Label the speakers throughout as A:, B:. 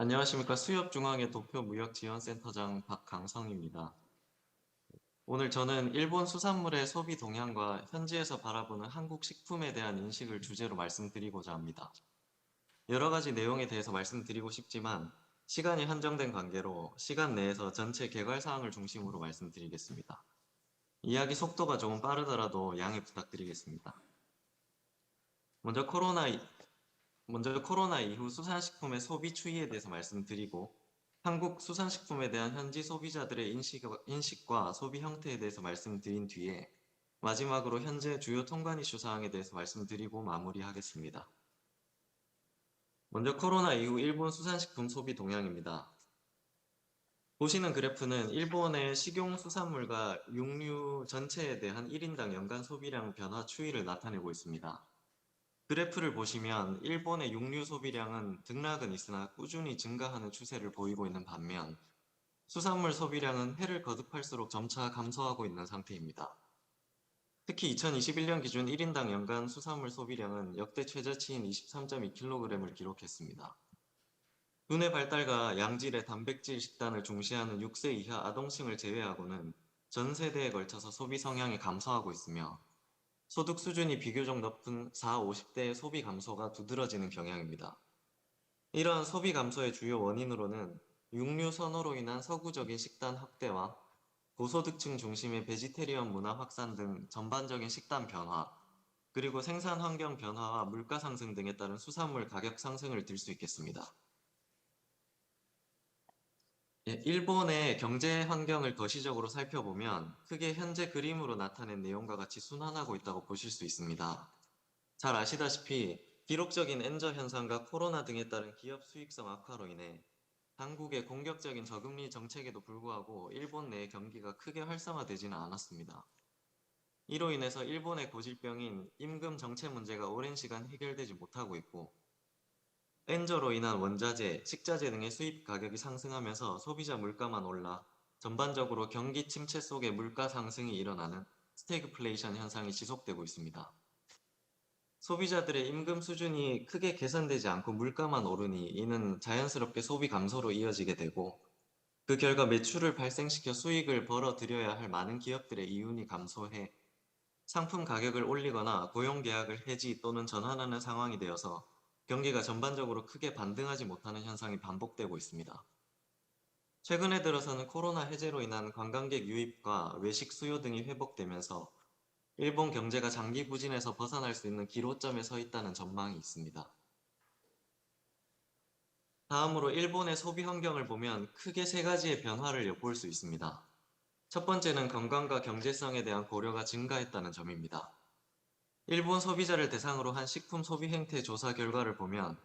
A: 안녕하십니까. 수협중앙회 도표무역지원센터장 박강성입니다. 오늘 저는 일본 수산물의 소비 동향과 현지에서 바라보는 한국 식품에 대한 인식을 주제로 말씀드리고자 합니다. 여러 가지 내용에 대해서 말씀드리고 싶지만 시간이 한정된 관계로 시간 내에서 전체 개괄 사항을 중심으로 말씀드리겠습니다. 이야기 속도가 조금 빠르더라도 양해 부탁드리겠습니다. 먼저 코로나 이후 수산식품의 소비 추이에 대해서 말씀드리고 한국 수산식품에 대한 현지 소비자들의 인식과 소비 형태에 대해서 말씀드린 뒤에 마지막으로 현재 주요 통관 이슈 사항에 대해서 말씀드리고 마무리하겠습니다. 먼저 코로나 이후 일본 수산식품 소비 동향입니다. 보시는 그래프는 일본의 식용수산물과 육류 전체에 대한 1인당 연간 소비량 변화 추이를 나타내고 있습니다. 그래프를 보시면 일본의 육류 소비량은 등락은 있으나 꾸준히 증가하는 추세를 보이고 있는 반면 수산물 소비량은 해를 거듭할수록 점차 감소하고 있는 상태입니다. 특히 2021년 기준 1인당 연간 수산물 소비량은 역대 최저치인 23.2kg을 기록했습니다. 두뇌 발달과 양질의 단백질 식단을 중시하는 6세 이하 아동층을 제외하고는 전 세대에 걸쳐서 소비 성향이 감소하고 있으며 소득 수준이 비교적 높은 4, 50대의 소비 감소가 두드러지는 경향입니다. 이러한 소비 감소의 주요 원인으로는 육류 선호로 인한 서구적인 식단 확대와 고소득층 중심의 베지테리언 문화 확산 등 전반적인 식단 변화, 그리고 생산 환경 변화와 물가 상승 등에 따른 수산물 가격 상승을 들 수 있겠습니다. 일본의 경제 환경을 거시적으로 살펴보면 크게 현재 그림으로 나타낸 내용과 같이 순환하고 있다고 보실 수 있습니다. 잘 아시다시피 기록적인 엔저 현상과 코로나 등에 따른 기업 수익성 악화로 인해 당국의 공격적인 저금리 정책에도 불구하고 일본 내 경기가 크게 활성화되지는 않았습니다. 이로 인해서 일본의 고질병인 임금 정체 문제가 오랜 시간 해결되지 못하고 있고 엔저로 인한 원자재, 식자재 등의 수입 가격이 상승하면서 소비자 물가만 올라 전반적으로 경기 침체 속에 물가 상승이 일어나는 스태그플레이션 현상이 지속되고 있습니다. 소비자들의 임금 수준이 크게 개선되지 않고 물가만 오르니 이는 자연스럽게 소비 감소로 이어지게 되고 그 결과 매출을 발생시켜 수익을 벌어들여야 할 많은 기업들의 이윤이 감소해 상품 가격을 올리거나 고용 계약을 해지 또는 전환하는 상황이 되어서 경기가 전반적으로 크게 반등하지 못하는 현상이 반복되고 있습니다. 최근에 들어서는 코로나 해제로 인한 관광객 유입과 외식 수요 등이 회복되면서 일본 경제가 장기 부진에서 벗어날 수 있는 기로점에 서 있다는 전망이 있습니다. 다음으로 일본의 소비 환경을 보면 크게 세 가지의 변화를 엿볼 수 있습니다. 첫 번째는 건강과 경제성에 대한 고려가 증가했다는 점입니다. 일본 소비자를 대상으로 한 식품 소비 행태 조사 결과를 보면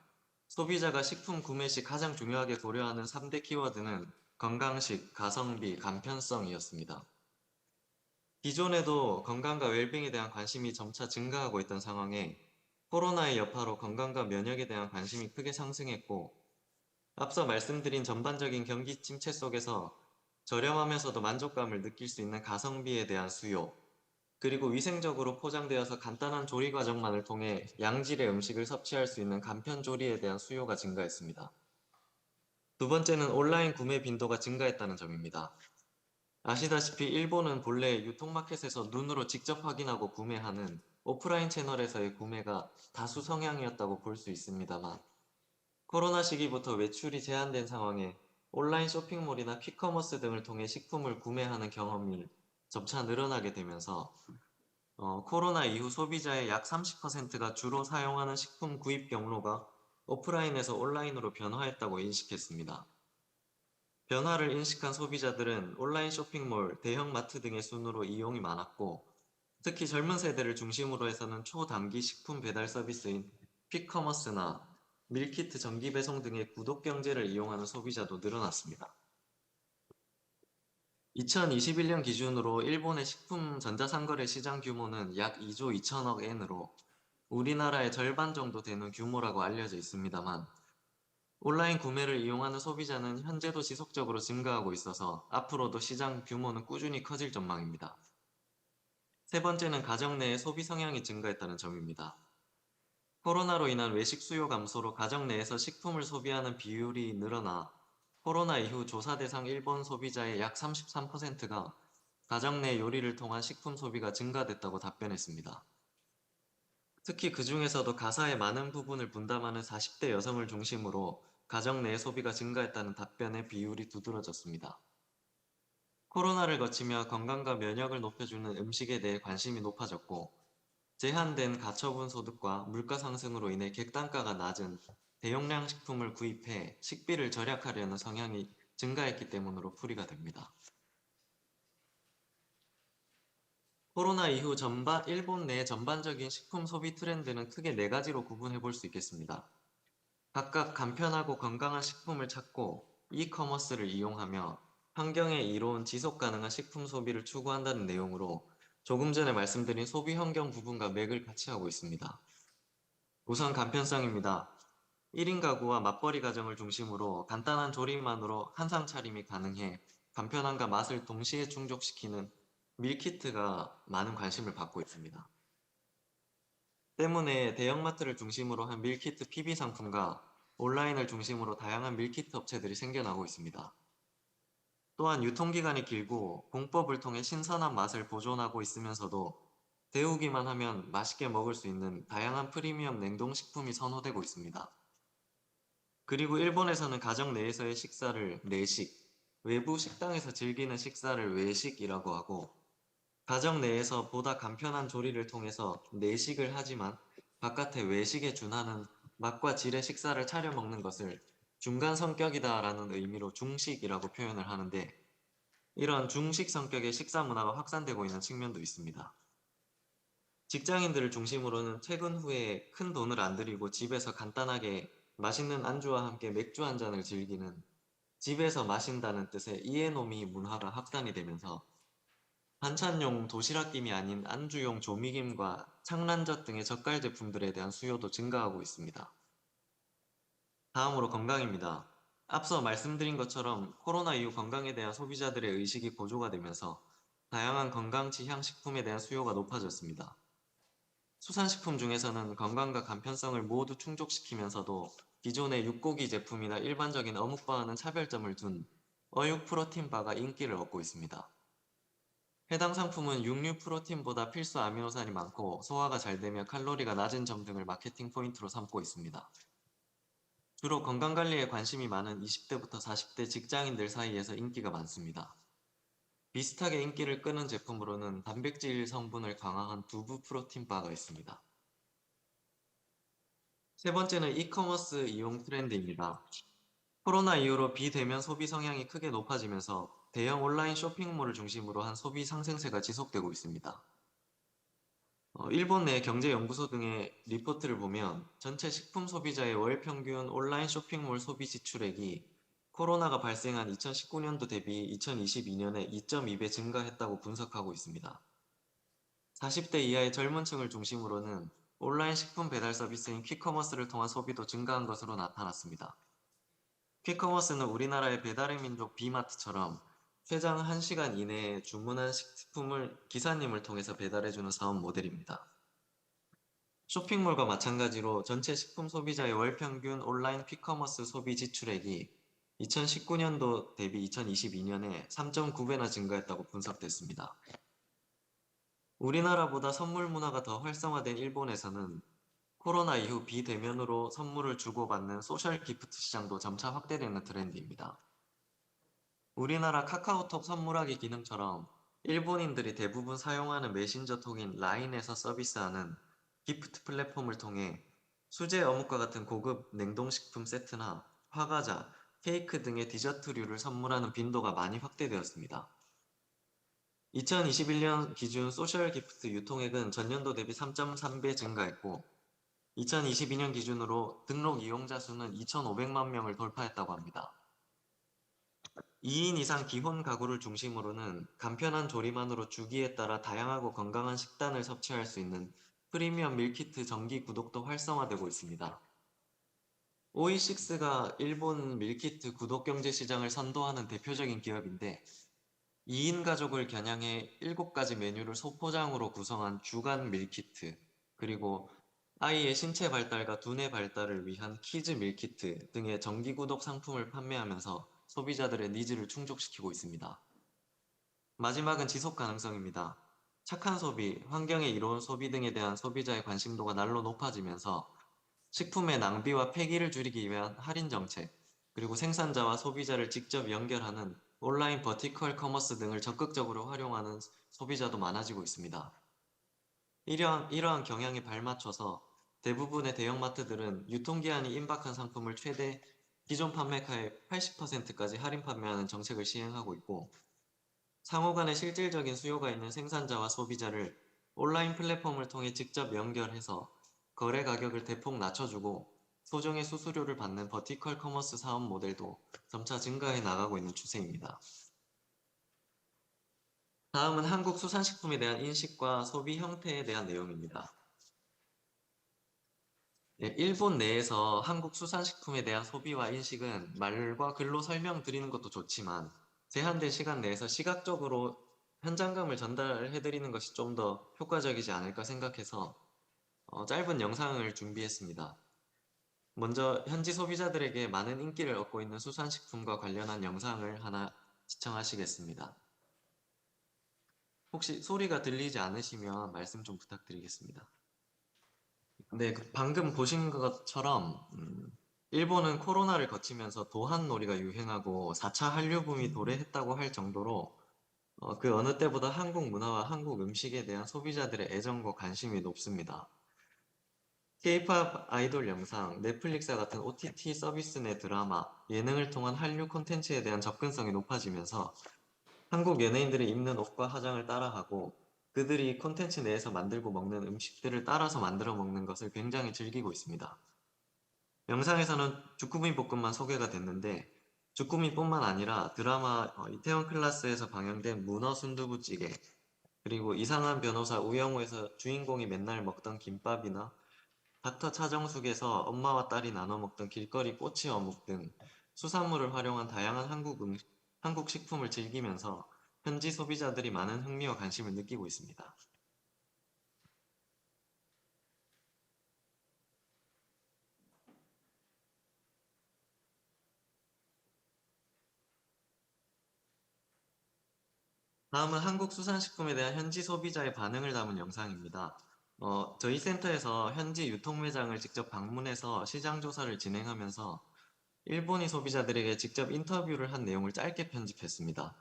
A: 소비자가 식품 구매 시 가장 중요하게 고려하는 3대 키워드는 건강식, 가성비, 간편성이었습니다. 기존에도 건강과 웰빙에 대한 관심이 점차 증가하고 있던 상황에 코로나의 여파로 건강과 면역에 대한 관심이 크게 상승했고 앞서 말씀드린 전반적인 경기 침체 속에서 저렴하면서도 만족감을 느낄 수 있는 가성비에 대한 수요, 그리고 위생적으로 포장되어서 간단한 조리 과정만을 통해 양질의 음식을 섭취할 수 있는 간편 조리에 대한 수요가 증가했습니다. 두 번째는 온라인 구매 빈도가 증가했다는 점입니다. 아시다시피 일본은 본래 유통마켓에서 눈으로 직접 확인하고 구매하는 오프라인 채널에서의 구매가 다수 성향이었다고 볼 수 있습니다만 코로나 시기부터 외출이 제한된 상황에 온라인 쇼핑몰이나 퀵커머스 등을 통해 식품을 구매하는 경험이 점차 늘어나게 되면서 코로나 이후 소비자의 약 30%가 주로 사용하는 식품 구입 경로가 오프라인에서 온라인으로 변화했다고 인식했습니다. 변화를 인식한 소비자들은 온라인 쇼핑몰, 대형마트 등의 순으로 이용이 많았고 특히 젊은 세대를 중심으로 해서는 초단기 식품 배달 서비스인 퀵커머스나 밀키트 정기 배송 등의 구독 경제를 이용하는 소비자도 늘어났습니다. 2021년 기준으로 일본의 식품 전자상거래 시장 규모는 약 2조 2천억 엔으로 우리나라의 절반 정도 되는 규모라고 알려져 있습니다만 온라인 구매를 이용하는 소비자는 현재도 지속적으로 증가하고 있어서 앞으로도 시장 규모는 꾸준히 커질 전망입니다. 세 번째는 가정 내의 소비 성향이 증가했다는 점입니다. 코로나로 인한 외식 수요 감소로 가정 내에서 식품을 소비하는 비율이 늘어나 코로나 이후 조사 대상 일본 소비자의 약 33%가 가정 내 요리를 통한 식품 소비가 증가됐다고 답변했습니다. 특히 그 중에서도 가사의 많은 부분을 분담하는 40대 여성을 중심으로 가정 내 소비가 증가했다는 답변의 비율이 두드러졌습니다. 코로나를 거치며 건강과 면역을 높여주는 음식에 대해 관심이 높아졌고, 제한된 가처분 소득과 물가 상승으로 인해 객단가가 낮은 대용량 식품을 구입해 식비를 절약하려는 성향이 증가했기 때문으로 풀이가 됩니다. 코로나 이후 일본 내 전반적인 식품 소비 트렌드는 크게 네 가지로 구분해 볼 수 있겠습니다. 각각 간편하고 건강한 식품을 찾고 이커머스를 이용하며 환경에 이로운 지속 가능한 식품 소비를 추구한다는 내용으로 조금 전에 말씀드린 소비 환경 부분과 맥을 같이 하고 있습니다. 우선 간편성입니다. 1인 가구와 맞벌이 가정을 중심으로 간단한 조리만으로 한상 차림이 가능해 간편함과 맛을 동시에 충족시키는 밀키트가 많은 관심을 받고 있습니다. 때문에 대형마트를 중심으로 한 밀키트 PB 상품과 온라인을 중심으로 다양한 밀키트 업체들이 생겨나고 있습니다. 또한 유통기간이 길고 공법을 통해 신선한 맛을 보존하고 있으면서도 데우기만 하면 맛있게 먹을 수 있는 다양한 프리미엄 냉동식품이 선호되고 있습니다. 그리고 일본에서는 가정 내에서의 식사를 내식, 외부 식당에서 즐기는 식사를 외식이라고 하고, 가정 내에서 보다 간편한 조리를 통해서 내식을 하지만 바깥의 외식에 준하는 맛과 질의 식사를 차려 먹는 것을 중간 성격이다라는 의미로 중식이라고 표현을 하는데, 이런 중식 성격의 식사 문화가 확산되고 있는 측면도 있습니다. 직장인들을 중심으로는 퇴근 후에 큰 돈을 안 들이고 집에서 간단하게 맛있는 안주와 함께 맥주 한 잔을 즐기는 집에서 마신다는 뜻의 이에노미 문화가 확산이 되면서 반찬용 도시락김이 아닌 안주용 조미김과 창란젓 등의 젓갈 제품들에 대한 수요도 증가하고 있습니다. 다음으로 건강입니다. 앞서 말씀드린 것처럼 코로나 이후 건강에 대한 소비자들의 의식이 고조가 되면서 다양한 건강 지향 식품에 대한 수요가 높아졌습니다. 수산식품 중에서는 건강과 간편성을 모두 충족시키면서도 기존의 육고기 제품이나 일반적인 어묵바와는 차별점을 둔 어육 프로틴바가 인기를 얻고 있습니다. 해당 상품은 육류 프로틴보다 필수 아미노산이 많고 소화가 잘 되며 칼로리가 낮은 점 등을 마케팅 포인트로 삼고 있습니다. 주로 건강관리에 관심이 많은 20대부터 40대 직장인들 사이에서 인기가 많습니다. 비슷하게 인기를 끄는 제품으로는 단백질 성분을 강화한 두부 프로틴 바가 있습니다. 세 번째는 이커머스 이용 트렌드입니다. 코로나 이후로 비대면 소비 성향이 크게 높아지면서 대형 온라인 쇼핑몰을 중심으로 한 소비 상승세가 지속되고 있습니다. 일본 내 경제연구소 등의 리포트를 보면 전체 식품 소비자의 월 평균 온라인 쇼핑몰 소비 지출액이 코로나가 발생한 2019년도 대비 2022년에 2.2배 증가했다고 분석하고 있습니다. 40대 이하의 젊은 층을 중심으로는 온라인 식품 배달 서비스인 퀵커머스를 통한 소비도 증가한 것으로 나타났습니다. 퀵커머스는 우리나라의 배달의 민족 비마트처럼 최장 1시간 이내에 주문한 식품을 기사님을 통해서 배달해주는 사업 모델입니다. 쇼핑몰과 마찬가지로 전체 식품 소비자의 월 평균 온라인 퀵커머스 소비 지출액이 2019년도 대비 2022년에 3.9배나 증가했다고 분석됐습니다. 우리나라보다 선물 문화가 더 활성화된 일본에서는 코로나 이후 비대면으로 선물을 주고받는 소셜 기프트 시장도 점차 확대되는 트렌드입니다. 우리나라 카카오톡 선물하기 기능처럼 일본인들이 대부분 사용하는 메신저 톡인 라인에서 서비스하는 기프트 플랫폼을 통해 수제 어묵과 같은 고급 냉동식품 세트나 화과자, 케이크 등의 디저트류를 선물하는 빈도가 많이 확대되었습니다. 2021년 기준 소셜 기프트 유통액은 전년도 대비 3.3배 증가했고 2022년 기준으로 등록 이용자 수는 2,500만 명을 돌파했다고 합니다. 2인 이상 기혼 가구를 중심으로는 간편한 조리만으로 주기에 따라 다양하고 건강한 식단을 섭취할 수 있는 프리미엄 밀키트 정기 구독도 활성화되고 있습니다. 오이식스가 일본 밀키트 구독 경제 시장을 선도하는 대표적인 기업인데 2인 가족을 겨냥해 7가지 메뉴를 소포장으로 구성한 주간 밀키트, 그리고 아이의 신체 발달과 두뇌 발달을 위한 키즈 밀키트 등의 정기 구독 상품을 판매하면서 소비자들의 니즈를 충족시키고 있습니다. 마지막은 지속 가능성입니다. 착한 소비, 환경에 이로운 소비 등에 대한 소비자의 관심도가 날로 높아지면서 식품의 낭비와 폐기를 줄이기 위한 할인 정책, 그리고 생산자와 소비자를 직접 연결하는 온라인 버티컬 커머스 등을 적극적으로 활용하는 소비자도 많아지고 있습니다. 이러한 경향에 발맞춰서 대부분의 대형마트들은 유통기한이 임박한 상품을 최대 기존 판매가의 80%까지 할인 판매하는 정책을 시행하고 있고, 상호 간에 실질적인 수요가 있는 생산자와 소비자를 온라인 플랫폼을 통해 직접 연결해서 거래 가격을 대폭 낮춰주고 소정의 수수료를 받는 버티컬 커머스 사업 모델도 점차 증가해 나가고 있는 추세입니다. 다음은 한국 수산식품에 대한 인식과 소비 형태에 대한 내용입니다. 일본 내에서 한국 수산식품에 대한 소비와 인식은 말과 글로 설명드리는 것도 좋지만 제한된 시간 내에서 시각적으로 현장감을 전달해드리는 것이 좀 더 효과적이지 않을까 생각해서 짧은 영상을 준비했습니다. 먼저 현지 소비자들에게 많은 인기를 얻고 있는 수산식품과 관련한 영상을 하나 시청하시겠습니다. 혹시 소리가 들리지 않으시면 말씀 좀 부탁드리겠습니다. 네, 방금 보신 것처럼 일본은 코로나를 거치면서 도한놀이가 유행하고 4차 한류붐이 도래했다고 할 정도로 그 어느 때보다 한국 문화와 한국 음식에 대한 소비자들의 애정과 관심이 높습니다. K-팝 아이돌 영상, 넷플릭스와 같은 OTT 서비스 내 드라마, 예능을 통한 한류 콘텐츠에 대한 접근성이 높아지면서 한국 연예인들이 입는 옷과 화장을 따라하고 그들이 콘텐츠 내에서 만들고 먹는 음식들을 따라서 만들어 먹는 것을 굉장히 즐기고 있습니다. 영상에서는 주꾸미 볶음만 소개가 됐는데 주꾸미뿐만 아니라 드라마 이태원 클라스에서 방영된 문어 순두부찌개, 그리고 이상한 변호사 우영우에서 주인공이 맨날 먹던 김밥이나 닥터 차정숙에서 엄마와 딸이 나눠 먹던 길거리 꼬치 어묵 등 수산물을 활용한 다양한 한국 식품을 즐기면서 현지 소비자들이 많은 흥미와 관심을 느끼고 있습니다. 다음은 한국 수산식품에 대한 현지 소비자의 반응을 담은 영상입니다. 저희 센터에서 현지 유통매장을 직접 방문해서 시장 조사를 진행하면서 일본인 소비자들에게 직접 인터뷰를 한 내용을 짧게 편집했습니다.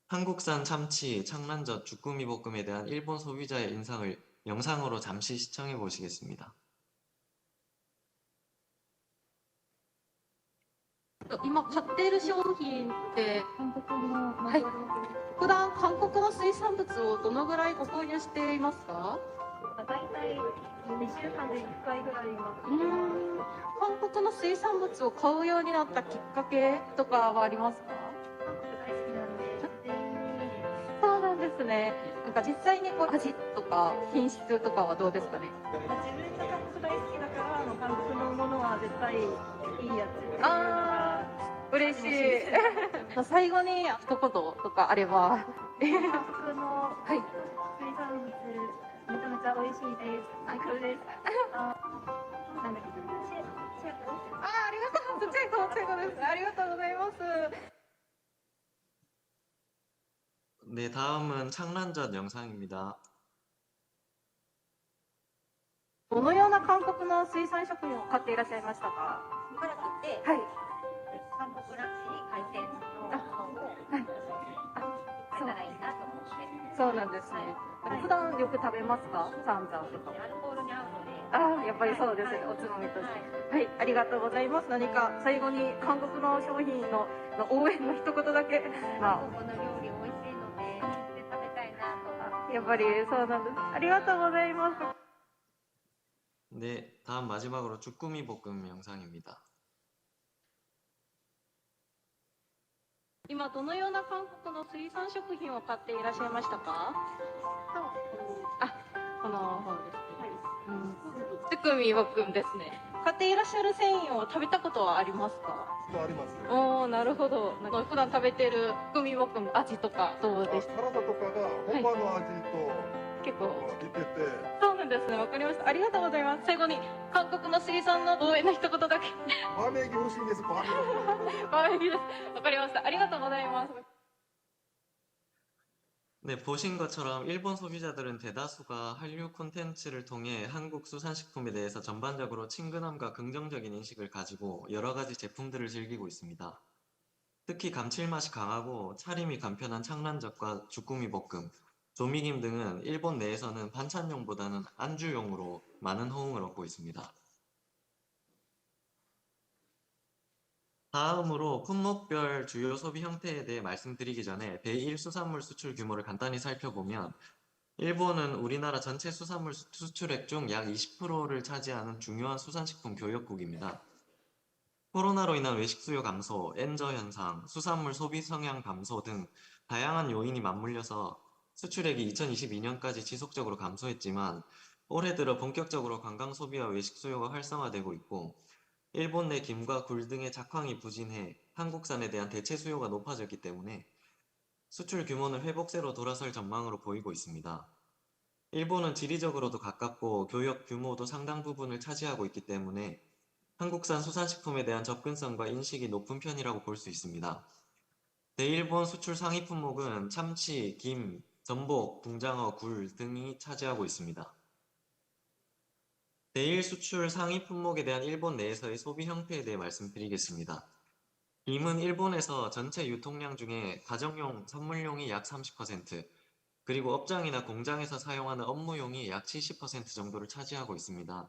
A: 한국산 참치, 창란젓, 주꾸미 볶음에 대한 일본 소비자의 인상을 영상으로 잠시 시청해 보시겠습니다.
B: 今買っている商品って
C: 韓国の
B: はい普段韓国の水産物をどのぐらいご購入していますか？
C: だいたい2週間で1回ぐらいは
B: 韓国の水産物を買うようになったきっかけとかはありますか？
C: 韓国大好きなんで全員に
B: そうなんですね。なんか実際にこう味とか品質とかはどうですかね？
C: 自分が韓国大好きだから韓国のものは絶対いいやつ
B: あー、嬉しい。最後に一言とかあれば。
C: 韓国の
B: はい。
C: 水産物めちゃめちゃ美味しいです最高ですなんだっけシェフ
B: ありがとうございます。チェコです。ありがとうございます。
A: 네, 다음은 창란젓 영상입니다.
B: どのような韓国の水産食品を買っていらっしゃいましたか？
C: 茨城って
B: はい。
C: 韓国らしい海鮮のものを
B: はい。
C: 買えたらいいなと思って
B: そうなんですね。普段よく食べますか？チャンジャンとか。
C: アルコールに合うので
B: ああ、やっぱりそうですね。おつまみとして。はい、ありがとうございます。何か最後に韓国の商品の応援の一言だけ。ま
C: 韓国の料理美味しいのでで食べたいなと
B: あ、やっぱりそうなんです。ありがとうございます。
A: 네, 다음 마지막으로 주꾸미 볶음 영상입니다.
B: 今どのような韓国の水産食品を買っていらっしゃいましたか？あ、この方ですね。つくみぼくんですね。買っていらっしゃる繊維を食べたことはありますか？
D: ありますよ。
B: おお、なるほど。なんか普段食べてるつくみぼくん味とかどうでした？
D: 辛さとかが本場の味と
B: 結構
D: 似てて、
B: そうなんんですね。わかりました。ありがとうございます。最後に韓国の水産の応援の一言だけ。
D: バーベキュー欲しいんです。バーベキュー。
B: バーベキューです。わかりました。ありがとうございます。
A: 네, 보신 것처럼 일본 소비자들은 대다수가 한류 콘텐츠를 통해 한국 수산식품에 대해서 전반적으로 친근함과 긍정적인 인식을 가지고 여러 가지 제품들을 즐기고 있습니다. 특히 감칠맛이 강하고 차림이 간편한 창란젓과 주꾸미 볶음, 조미김 등은 일본 내에서는 반찬용보다는 안주용으로 많은 호응을 얻고 있습니다. 다음으로 품목별 주요 소비 형태에 대해 말씀드리기 전에 대1 수산물 수출 규모를 간단히 살펴보면 일본은 우리나라 전체 수산물 수출액 중 약 20%를 차지하는 중요한 수산식품 교역국입니다. 코로나로 인한 외식 수요 감소, 엔저 현상, 수산물 소비 성향 감소 등 다양한 요인이 맞물려서 수출액이 2022년까지 지속적으로 감소했지만 올해 들어 본격적으로 관광 소비와 외식 수요가 활성화되고 있고 일본 내 김과 굴 등의 작황이 부진해 한국산에 대한 대체 수요가 높아졌기 때문에 수출 규모는 회복세로 돌아설 전망으로 보이고 있습니다. 일본은 지리적으로도 가깝고 교역 규모도 상당 부분을 차지하고 있기 때문에 한국산 수산식품에 대한 접근성과 인식이 높은 편이라고 볼 수 있습니다. 대일본 수출 상위 품목은 참치, 김, 전복, 붕장어, 굴 등이 차지하고 있습니다. 대일 수출 상위 품목에 대한 일본 내에서의 소비 형태에 대해 말씀드리겠습니다. 김은 일본에서 전체 유통량 중에 가정용, 선물용이 약 30%, 그리고 업장이나 공장에서 사용하는 업무용이 약 70% 정도를 차지하고 있습니다.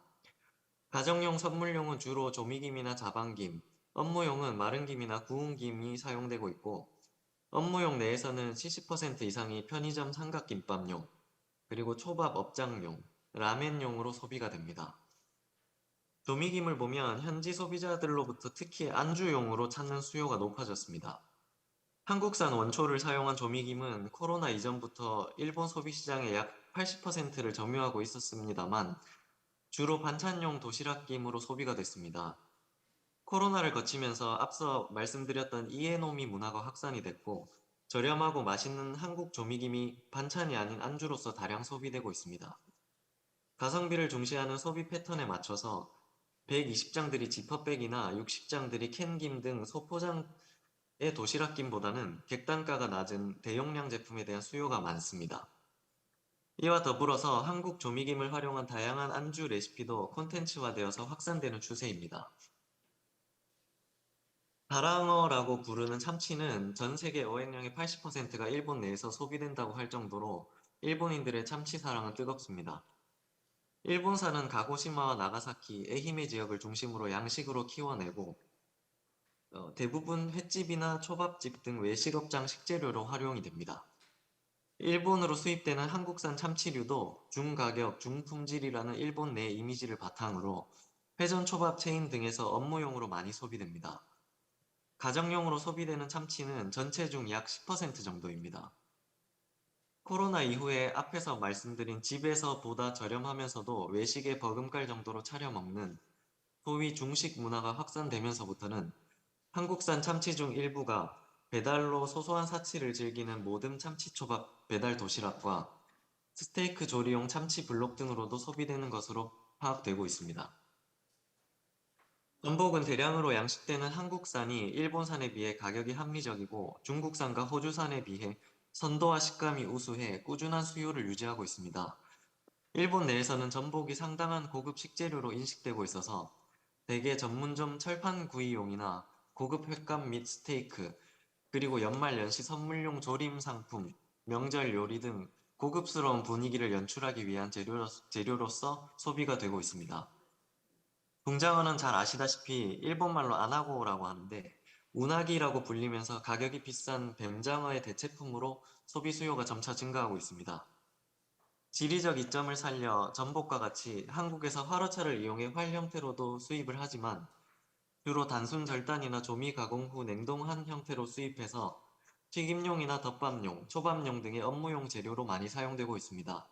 A: 가정용, 선물용은 주로 조미김이나 자반김, 업무용은 마른김이나 구운김이 사용되고 있고, 업무용 내에서는 70% 이상이 편의점 삼각김밥용, 그리고 초밥 업장용, 라멘용으로 소비가 됩니다. 조미김을 보면 현지 소비자들로부터 특히 안주용으로 찾는 수요가 높아졌습니다. 한국산 원초를 사용한 조미김은 코로나 이전부터 일본 소비시장의 약 80%를 점유하고 있었습니다만 주로 반찬용 도시락김으로 소비가 됐습니다. 코로나를 거치면서 앞서 말씀드렸던 이에노미 문화가 확산이 됐고 저렴하고 맛있는 한국 조미김이 반찬이 아닌 안주로서 다량 소비되고 있습니다. 가성비를 중시하는 소비 패턴에 맞춰서 120장들이 지퍼백이나 60장들이 캔김 등 소포장의 도시락김보다는 객단가가 낮은 대용량 제품에 대한 수요가 많습니다. 이와 더불어서 한국 조미김을 활용한 다양한 안주 레시피도 콘텐츠화되어서 확산되는 추세입니다. 다랑어라고 부르는 참치는 전 세계 어획량의 80%가 일본 내에서 소비된다고 할 정도로 일본인들의 참치 사랑은 뜨겁습니다. 일본산은 가고시마와 나가사키, 에히메 지역을 중심으로 양식으로 키워내고 대부분 횟집이나 초밥집 등 외식업장 식재료로 활용이 됩니다. 일본으로 수입되는 한국산 참치류도 중가격, 중품질이라는 일본 내 이미지를 바탕으로 회전 초밥 체인 등에서 업무용으로 많이 소비됩니다. 가정용으로 소비되는 참치는 전체 중 약 10% 정도입니다. 코로나 이후에 앞에서 말씀드린 집에서 보다 저렴하면서도 외식에 버금갈 정도로 차려 먹는 소위 중식 문화가 확산되면서부터는 한국산 참치 중 일부가 배달로 소소한 사치를 즐기는 모듬 참치초밥 배달 도시락과 스테이크 조리용 참치 블록 등으로도 소비되는 것으로 파악되고 있습니다. 전복은 대량으로 양식되는 한국산이 일본산에 비해 가격이 합리적이고 중국산과 호주산에 비해 선도와 식감이 우수해 꾸준한 수요를 유지하고 있습니다. 일본 내에서는 전복이 상당한 고급 식재료로 인식되고 있어서 대개 전문점 철판구이용이나 고급 횟감 및 스테이크, 그리고 연말 연시 선물용 조림 상품, 명절 요리 등 고급스러운 분위기를 연출하기 위한 재료로서 소비가 되고 있습니다. 붕장어는 잘 아시다시피 일본말로 아나고라고 하는데 운하기라고 불리면서 가격이 비싼 뱀장어의 대체품으로 소비 수요가 점차 증가하고 있습니다. 지리적 이점을 살려 전복과 같이 한국에서 화로차를 이용해 활 형태로도 수입을 하지만 주로 단순 절단이나 조미 가공 후 냉동한 형태로 수입해서 튀김용이나 덮밥용, 초밥용 등의 업무용 재료로 많이 사용되고 있습니다.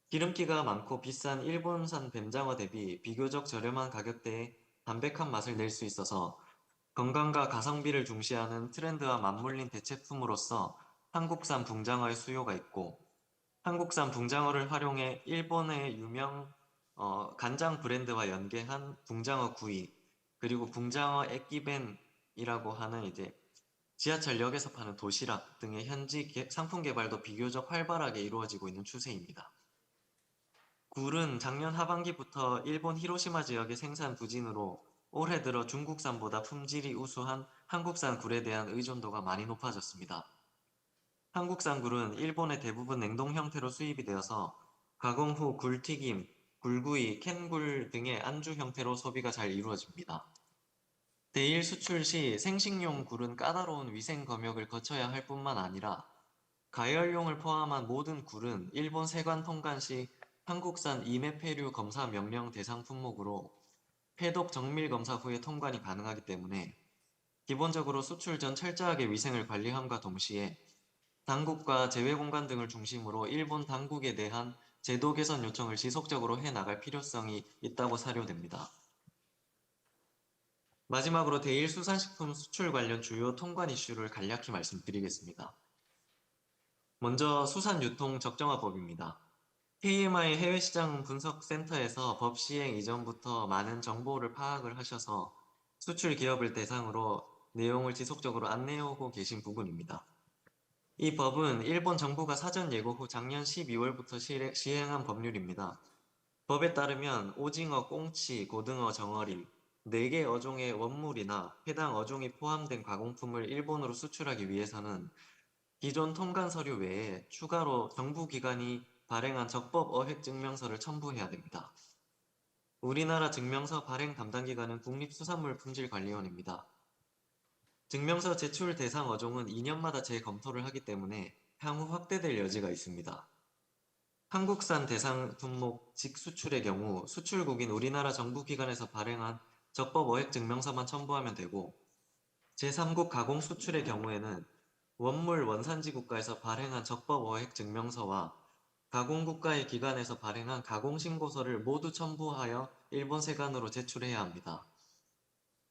A: 기름기가 많고 비싼 일본산 뱀장어 대비 비교적 저렴한 가격대에 담백한 맛을 낼 수 있어서 건강과 가성비를 중시하는 트렌드와 맞물린 대체품으로서 한국산 붕장어의 수요가 있고 한국산 붕장어를 활용해 일본의 유명 간장 브랜드와 연계한 붕장어 구이, 그리고 붕장어 에끼벤이라고 하는 이제 지하철역에서 파는 도시락 등의 현지 상품 개발도 비교적 활발하게 이루어지고 있는 추세입니다. 굴은 작년 하반기부터 일본 히로시마 지역의 생산 부진으로 올해 들어 중국산보다 품질이 우수한 한국산 굴에 대한 의존도가 많이 높아졌습니다. 한국산 굴은 일본의 대부분 냉동 형태로 수입이 되어서 가공 후 굴튀김, 굴구이, 캔굴 등의 안주 형태로 소비가 잘 이루어집니다. 대일 수출 시 생식용 굴은 까다로운 위생 검역을 거쳐야 할 뿐만 아니라 가열용을 포함한 모든 굴은 일본 세관 통관 시 한국산 이메페류 검사 명령 대상 품목으로 폐독 정밀 검사 후에 통관이 가능하기 때문에 기본적으로 수출 전 철저하게 위생을 관리함과 동시에 당국과 제외공간 등을 중심으로 일본 당국에 대한 제도 개선 요청을 지속적으로 해 나갈 필요성이 있다고 사료됩니다. 마지막으로 대일수산식품 수출 관련 주요 통관 이슈를 간략히 말씀드리겠습니다. 먼저 수산유통 적정화법입니다. KMI 해외시장 분석센터에서 법 시행 이전부터 많은 정보를 파악을 하셔서 수출 기업을 대상으로 내용을 지속적으로 안내하고 계신 부분입니다. 이 법은 일본 정부가 사전 예고 후 작년 12월부터 시행한 법률입니다. 법에 따르면 오징어, 꽁치, 고등어, 정어리 4개 어종의 원물이나 해당 어종이 포함된 가공품을 일본으로 수출하기 위해서는 기존 통관 서류 외에 추가로 정부기관이 발행한 적법 어획 증명서를 첨부해야 됩니다. 우리나라 증명서 발행 담당 기관은 국립수산물품질관리원입니다. 증명서 제출 대상 어종은 2년마다 재검토를 하기 때문에 향후 확대될 여지가 있습니다. 한국산 대상 품목 직수출의 경우 수출국인 우리나라 정부기관에서 발행한 적법 어획 증명서만 첨부하면 되고 제3국 가공 수출의 경우에는 원물 원산지 국가에서 발행한 적법 어획 증명서와 가공국가의 기관에서 발행한 가공신고서를 모두 첨부하여 일본 세관으로 제출해야 합니다.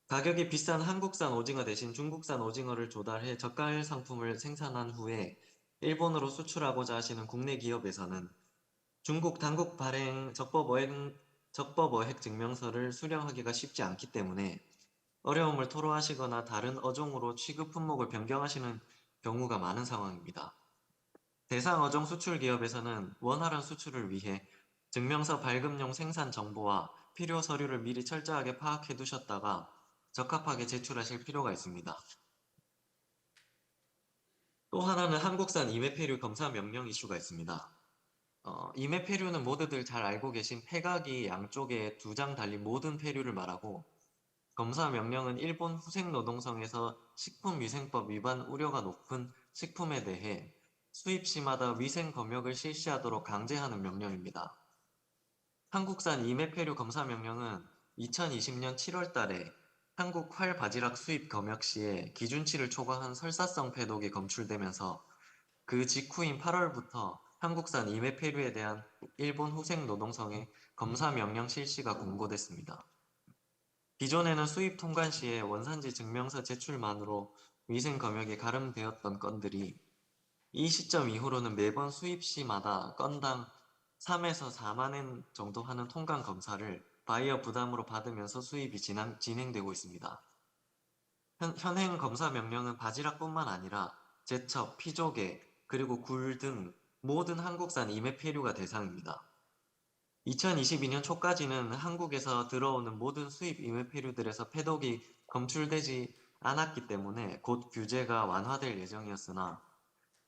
A: 가격이 비싼 한국산 오징어 대신 중국산 오징어를 조달해 저가 상품을 생산한 후에 일본으로 수출하고자 하시는 국내 기업에서는 중국 당국 발행 적법 어획 증명서를 수령하기가 쉽지 않기 때문에 어려움을 토로하시거나 다른 어종으로 취급 품목을 변경하시는 경우가 많은 상황입니다. 대상 어종 수출 기업에서는 원활한 수출을 위해 증명서 발급용 생산 정보와 필요 서류를 미리 철저하게 파악해 두셨다가 적합하게 제출하실 필요가 있습니다. 또 하나는 한국산 이메페류 검사 명령 이슈가 있습니다. 이메페류는 모두들 잘 알고 계신 폐각이 양쪽에 2장 달린 모든 페류를 말하고 검사 명령은 일본 후생노동성에서 식품위생법 위반 우려가 높은 식품에 대해 수입 시마다 위생 검역을 실시하도록 강제하는 명령입니다. 한국산 이메페류 검사 명령은 2020년 7월 달에 한국 활 바지락 수입 검역 시에 기준치를 초과한 설사성 폐독이 검출되면서 그 직후인 8월부터 한국산 이메페류에 대한 일본 후생노동성의 검사 명령 실시가 공고됐습니다. 기존에는 수입 통관 시에 원산지 증명서 제출만으로 위생 검역이 가름되었던 건들이 이 시점 이후로는 매번 수입 시마다 건당 3에서 4만 엔 정도 하는 통관 검사를 바이어 부담으로 받으면서 수입이 진행되고 있습니다. 현행 검사 명령은 바지락뿐만 아니라 제첩, 피조개, 그리고 굴 등 모든 한국산 이메페류가 대상입니다. 2022년 초까지는 한국에서 들어오는 모든 수입 이메페류들에서 폐독이 검출되지 않았기 때문에 곧 규제가 완화될 예정이었으나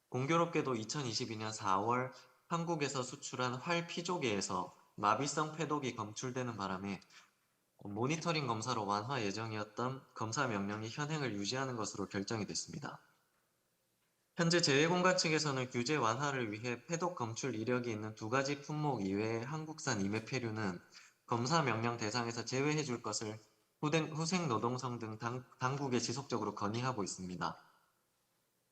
A: 공교롭게도 2022년 4월 한국에서 수출한 활 피조개에서 마비성 폐독이 검출되는 바람에 모니터링 검사로 완화 예정이었던 검사 명령이 현행을 유지하는 것으로 결정이 됐습니다. 현재 제외공간 측에서는 규제 완화를 위해 폐독 검출 이력이 있는 2가지 품목 이외의 한국산 이메페류는 검사 명령 대상에서 제외해 줄 것을 후생노동성 등 당국에 지속적으로 건의하고 있습니다.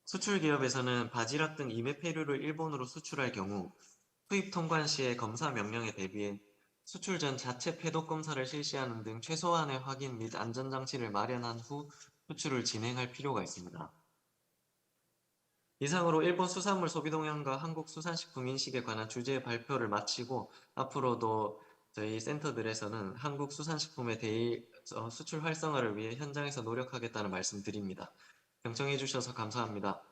A: 수출 기업에서는 바지락 등 이메페류를 일본으로 수출할 경우 수입 통관 시에 검사 명령에 대비해 수출 전 자체 폐독 검사를 실시하는 등 최소한의 확인 및 안전장치를 마련한 후 수출을 진행할 필요가 있습니다. 이상으로 일본 수산물 소비 동향과 한국 수산식품 인식에 관한 주제 발표를 마치고 앞으로도 저희 센터들에서는 한국 수산식품의 수출 활성화를 위해 현장에서 노력하겠다는 말씀 드립니다. 경청해 주셔서 감사합니다.